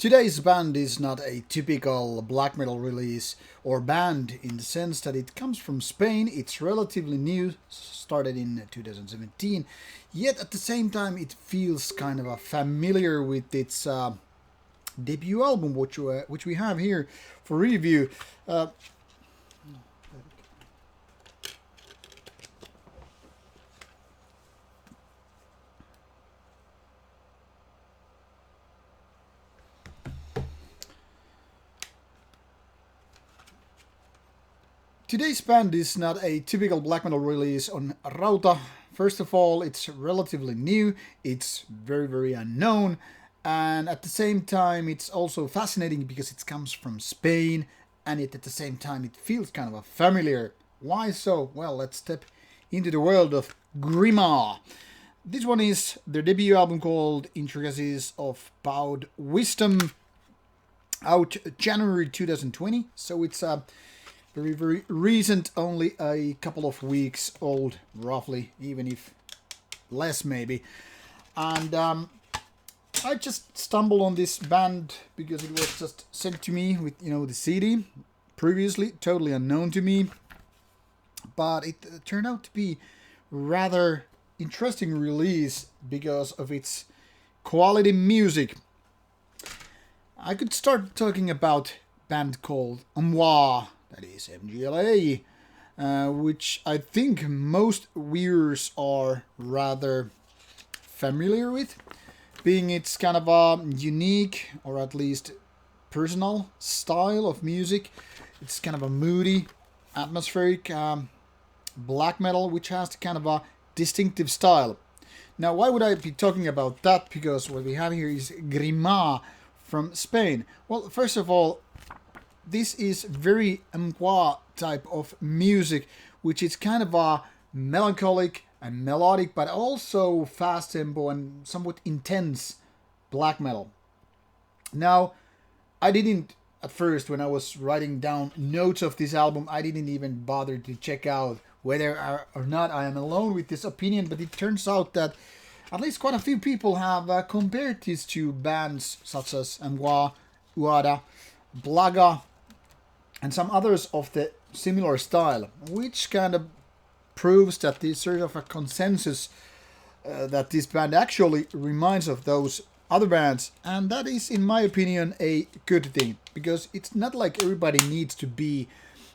Today's band is not a typical black metal release or band in the sense that it comes from Spain, it's relatively new, started in 2017, yet at the same time it feels kind of familiar with its debut album, which we have here for review. Today's band is not a typical black metal release on Rauta. First of all, it's relatively new, it's very unknown, and at the same time it's also fascinating because it comes from Spain, and at the same time it feels kind of familiar. Why so? Well, let's step into the world of Grimah. This one is their debut album called Intricacies of Bowed Wisdom, out January 2020, so it's very recent, only a couple of weeks old, roughly, even if less maybe. And I just stumbled on this band because it was just sent to me with, the CD, previously, totally unknown to me. But it turned out to be rather interesting release because of its quality music. I could start talking about a band called Mgla, that is Mgla, which I think most viewers are rather familiar with, being its kind of a unique, or at least personal, style of music. It's kind of a moody, atmospheric black metal, which has kind of a distinctive style. Now, why would I be talking about that? Because what we have here is Grimah from Spain. Well, first of all, this is very Mgla type of music, which is kind of a melancholic and melodic, but also fast tempo and somewhat intense black metal. Now, I didn't, at first, when I was writing down notes of this album, I didn't even bother to check out whether or not I am alone with this opinion, but it turns out that at least quite a few people have compared these two bands, such as Mgla, Rauta, Blaga, and some others of the similar style, which kind of proves that there's sort of a consensus that this band actually reminds of those other bands, and that is, in my opinion, a good thing, because it's not like everybody needs to be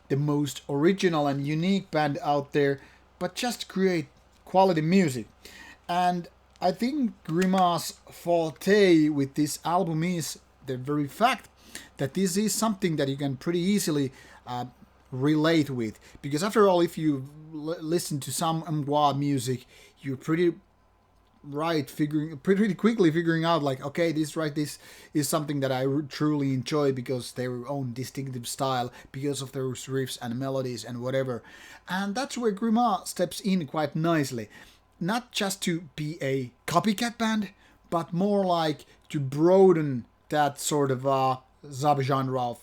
the most original and unique band out there, but just create quality music. And I think Grimah's forte with this album is the very fact that this is something that you can pretty easily relate with, because after all, if you listen to some Mgla music, you're pretty quickly figuring out, like, okay, this is something that I truly enjoy because their own distinctive style, because of those riffs and melodies and whatever. And that's where Grimah steps in quite nicely, not just to be a copycat band, but more like to broaden that sort of subgenre.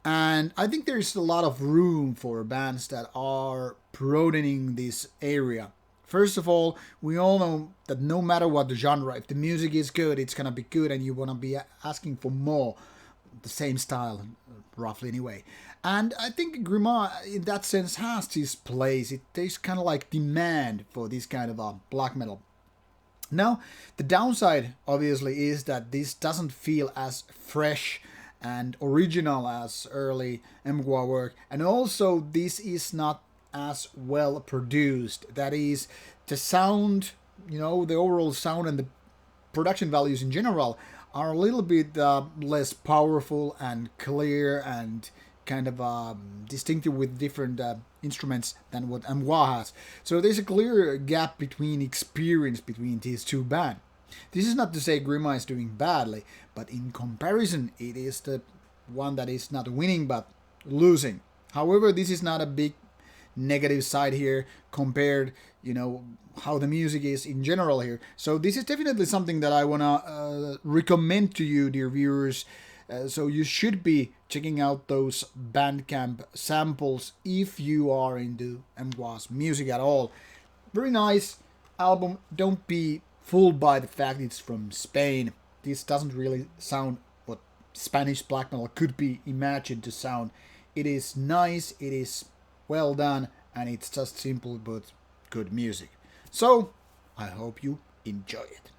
And I think there's a lot of room for bands that are broadening this area. First of all, we all know that no matter what the genre, if the music is good, it's gonna be good, and you wanna be asking for more, the same style, roughly anyway. And I think Grimah, in that sense, has this place. There's kind of like demand for this kind of black metal. Now, the downside, obviously, is that this doesn't feel as fresh and original as early Mgla work, and also this is not as well produced. That is, the sound, the overall sound and the production values in general are a little bit less powerful and clear and kind of distinctive with different instruments than what Mgla has. So there's a clear gap between experience between these two bands. This is not to say Grimah is doing badly, but in comparison, it is the one that is not winning but losing. However, this is not a big negative side here compared, how the music is in general here. So this is definitely something that I want to recommend to you, dear viewers. So you should be checking out those Bandcamp samples if you are into Mgla's music at all. Very nice album. Don't be fooled by the fact it's from Spain. this doesn't really sound what Spanish black metal could be imagined to sound. It is nice, it is well done, and it's just simple but good music. So, I hope you enjoy it.